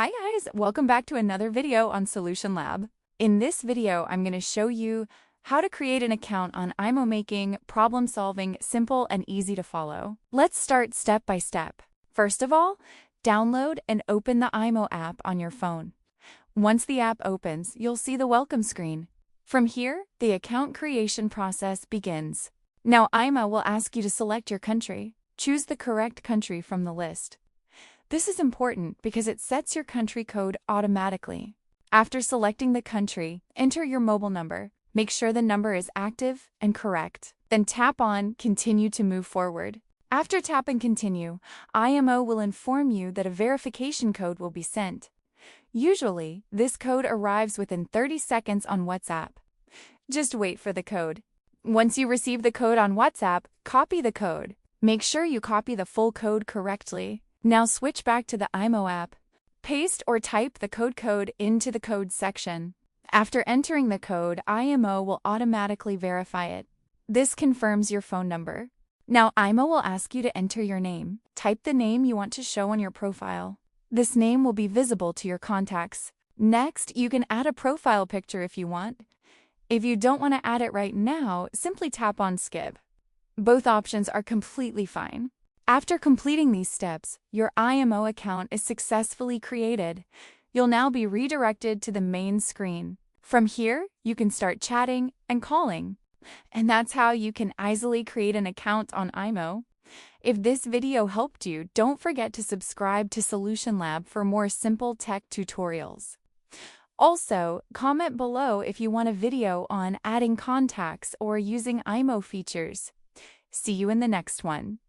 Hi guys, welcome back to another video on Solution Lab. In this video, I'm going to show you how to create an account on IMO, making problem solving simple and easy to follow. Let's start step by step. First of all, download and open the IMO app on your phone. Once the app opens, you'll see the welcome screen. From here, the account creation process begins. Now IMO will ask you to select your country. Choose the correct country from the list. This is important because it sets your country code automatically. After selecting the country, enter your mobile number. Make sure the number is active and correct. Then tap on Continue to move forward. After tapping Continue, IMO will inform you that a verification code will be sent. Usually, this code arrives within 30 seconds on WhatsApp. Just wait for the code. Once you receive the code on WhatsApp, copy the code. Make sure you copy the full code correctly. Now switch back to the IMO app. Paste or type the code into the code section. After entering the code, IMO will automatically verify it. This confirms your phone number. Now IMO will ask you to enter your name. Type the name you want to show on your profile. This name will be visible to your contacts. Next, you can add a profile picture if you want. If you don't want to add it right now, simply tap on Skip. Both options are completely fine. After completing these steps, your IMO account is successfully created. You'll now be redirected to the main screen. From here, you can start chatting and calling. And that's how you can easily create an account on IMO. If this video helped you, don't forget to subscribe to Solution Lab for more simple tech tutorials. Also, comment below if you want a video on adding contacts or using IMO features. See you in the next one.